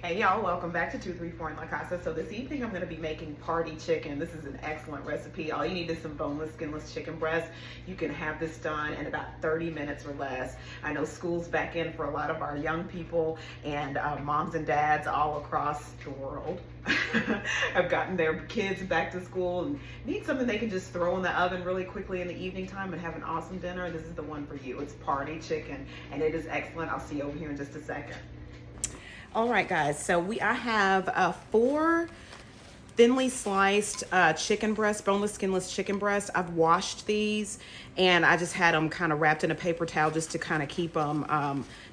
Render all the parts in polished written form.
Hey y'all, welcome back to 234 in La Casa. So this evening I'm going to be making party chicken. This is an excellent recipe. All you need is some boneless, skinless chicken breast. You can have this done in about 30 minutes or less. I know school's back in for a lot of our young people, and moms and dads all across the world have gotten their kids back to school and need something they can just throw in the oven really quickly in the evening time and have an awesome dinner. This is the one for you. It's party chicken and it is excellent. I'll see you over here in just a second. All right, guys, so I have 4 thinly sliced chicken breasts, boneless, skinless chicken breasts. I've washed these and I just had them kind of wrapped in a paper towel just to kind of keep them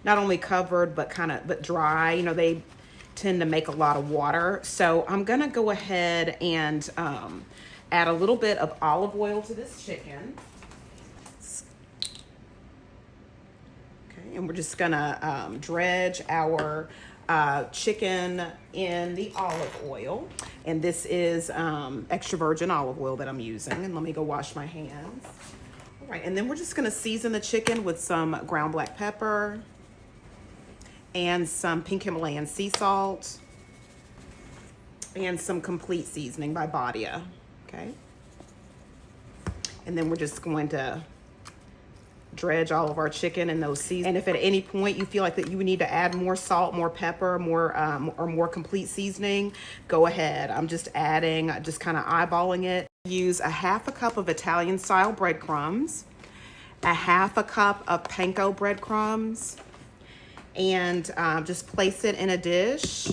not only covered but dry. You know, they tend to make a lot of water. So I'm gonna go ahead and add a little bit of olive oil to this chicken. Okay, and we're just gonna dredge our chicken in the olive oil, and this is extra virgin olive oil that I'm using. And let me go wash my hands. All right, and then we're just gonna season the chicken with some ground black pepper and some pink Himalayan sea salt and some complete seasoning by Badia. Okay, and then we're just going to dredge all of our chicken in those seasonings. And if at any point you feel like that you need to add more salt, more pepper, or more complete seasoning, go ahead. I'm just adding, just kind of eyeballing it. Use a half a cup of Italian style breadcrumbs, a half a cup of panko breadcrumbs, and just place it in a dish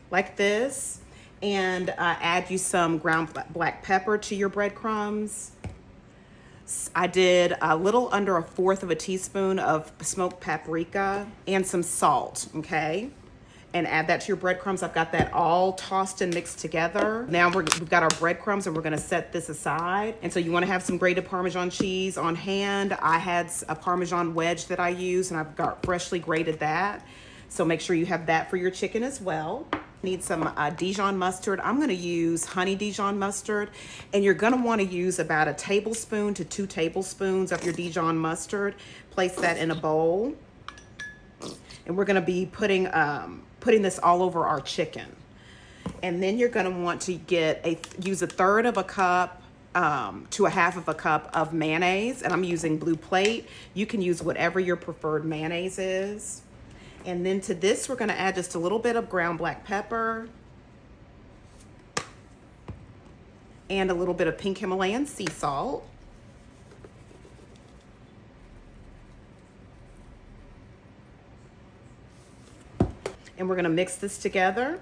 like this, and add you some ground black pepper to your breadcrumbs. I did a little under 1/4 of a teaspoon of smoked paprika and some salt, okay? And add that to your breadcrumbs. I've got that all tossed and mixed together. Now we've got our breadcrumbs and we're gonna set this aside. And so you wanna have some grated Parmesan cheese on hand. I had a Parmesan wedge that I use and I've got freshly grated that. So make sure you have that for your chicken as well. Need some Dijon mustard. I'm going to use honey Dijon mustard, and you're going to want to use about 1 tablespoon to 2 tablespoons of your Dijon mustard. Place that in a bowl, and we're going to be putting this all over our chicken. And then you're going to want to use 1/3 of a cup to 1/2 of a cup of mayonnaise, and I'm using Blue Plate. You can use whatever your preferred mayonnaise is. And then to this, we're gonna add just a little bit of ground black pepper and a little bit of pink Himalayan sea salt. And we're gonna mix this together.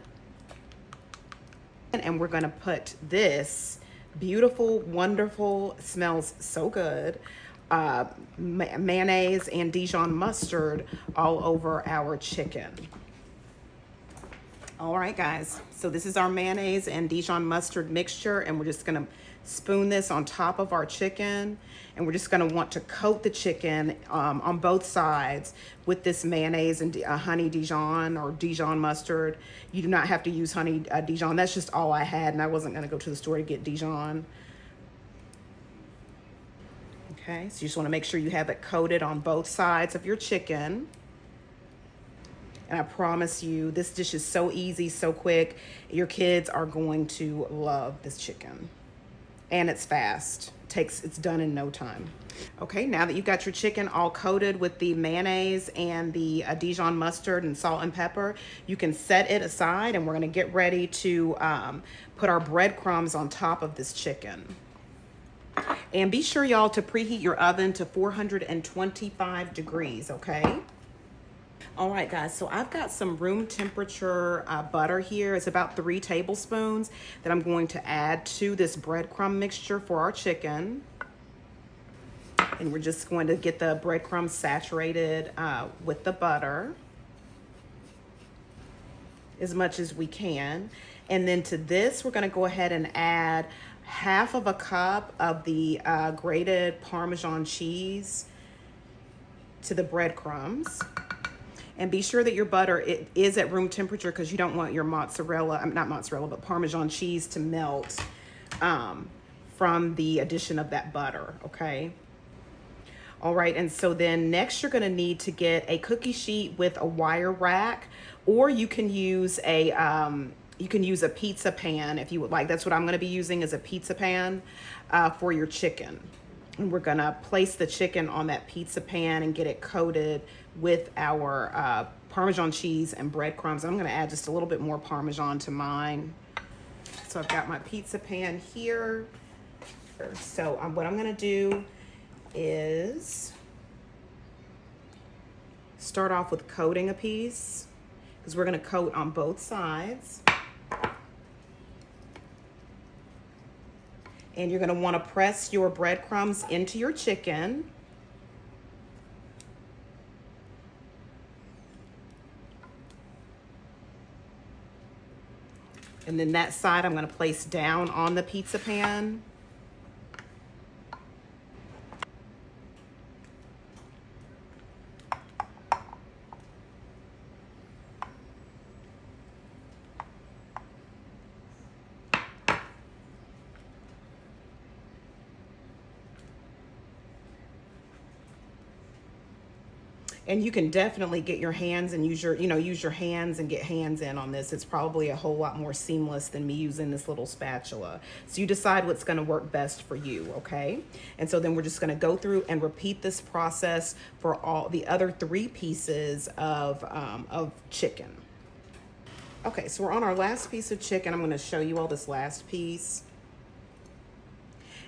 And we're gonna put this beautiful, wonderful, smells so good, mayonnaise and Dijon mustard all over our chicken. All right, guys, so this is our mayonnaise and Dijon mustard mixture, and we're just gonna spoon this on top of our chicken, and we're just gonna want to coat the chicken on both sides with this mayonnaise and honey Dijon or Dijon mustard. You do not have to use honey Dijon. That's just all I had, and I wasn't gonna go to the store to get Dijon. Okay, so you just want to make sure you have it coated on both sides of your chicken. And I promise you, this dish is so easy, so quick. Your kids are going to love this chicken. And it's fast. It's done in no time. Okay, now that you've got your chicken all coated with the mayonnaise and the Dijon mustard and salt and pepper, you can set it aside, and we're going to get ready to put our breadcrumbs on top of this chicken. And be sure, y'all, to preheat your oven to 425 degrees, okay? All right, guys, so I've got some room temperature butter here. It's about 3 tablespoons that I'm going to add to this breadcrumb mixture for our chicken. And we're just going to get the breadcrumbs saturated with the butter as much as we can. And then to this, we're gonna go ahead and add 1/2 of a cup of the grated Parmesan cheese to the breadcrumbs. And be sure that your butter is at room temperature, because you don't want your mozzarella, not mozzarella, but Parmesan cheese to melt from the addition of that butter, okay? All right, and so then next you're gonna need to get a cookie sheet with a wire rack, or you can use a pizza pan if you would like. That's what I'm gonna be using, is a pizza pan for your chicken. And we're gonna place the chicken on that pizza pan and get it coated with our Parmesan cheese and breadcrumbs. I'm gonna add just a little bit more Parmesan to mine. So I've got my pizza pan here. So what I'm gonna do is start off with coating a piece, because we're gonna coat on both sides. And you're gonna wanna press your breadcrumbs into your chicken. And then that side I'm gonna place down on the pizza pan. And you can definitely get your hands and use your hands and get hands in on this. It's probably a whole lot more seamless than me using this little spatula. So you decide what's gonna work best for you, okay? And so then we're just gonna go through and repeat this process for all the other 3 pieces of chicken. Okay, so we're on our last piece of chicken. I'm gonna show you all this last piece.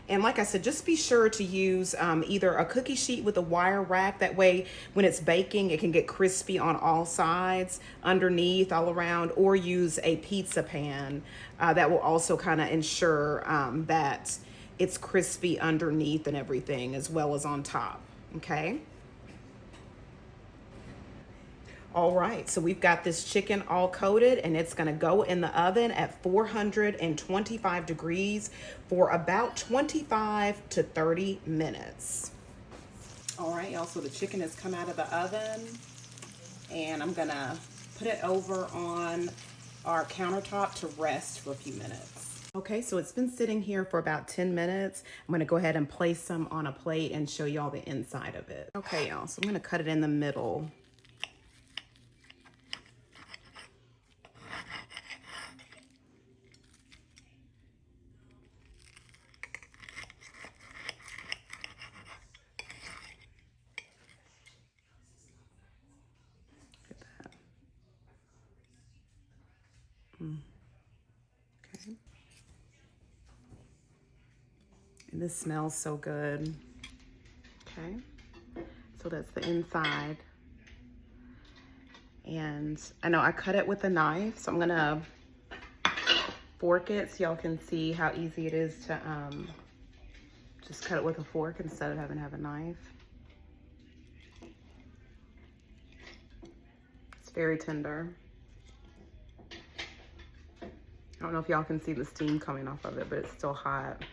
And like I said, just be sure to use either a cookie sheet with a wire rack. That way, when it's baking, it can get crispy on all sides, underneath, all around, or use a pizza pan. That will also kind of ensure that it's crispy underneath and everything, as well as on top, okay? All right, so we've got this chicken all coated, and it's gonna go in the oven at 425 degrees for about 25 to 30 minutes. All right, y'all, so the chicken has come out of the oven, and I'm gonna put it over on our countertop to rest for a few minutes. Okay, so it's been sitting here for about 10 minutes. I'm gonna go ahead and place some on a plate and show y'all the inside of it. Okay, y'all, so I'm gonna cut it in the middle. Okay. And this smells so good. Okay, so that's the inside. And I know I cut it with a knife, so I'm gonna fork it so y'all can see how easy it is to just cut it with a fork instead of having to have a knife. It's very tender. I don't know if y'all can see the steam coming off of it, but it's still hot.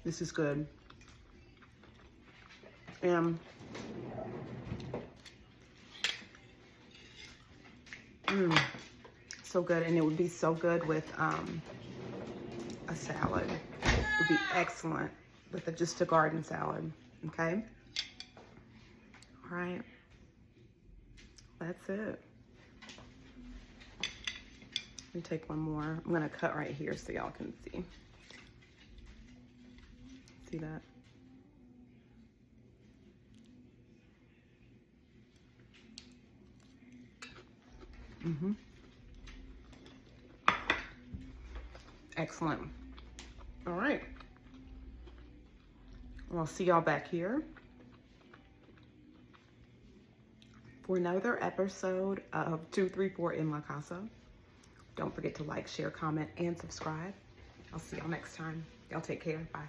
This is good. And so good. And it would be so good with a salad. It would be excellent with just a garden salad, okay? All right, that's it. Let me take one more. I'm gonna cut right here so y'all can see. See that? Excellent. All right. Well, I'll see y'all back here for another episode of 234 in La Casa. Don't forget to like, share, comment, and subscribe. I'll see y'all next time. Y'all take care. Bye.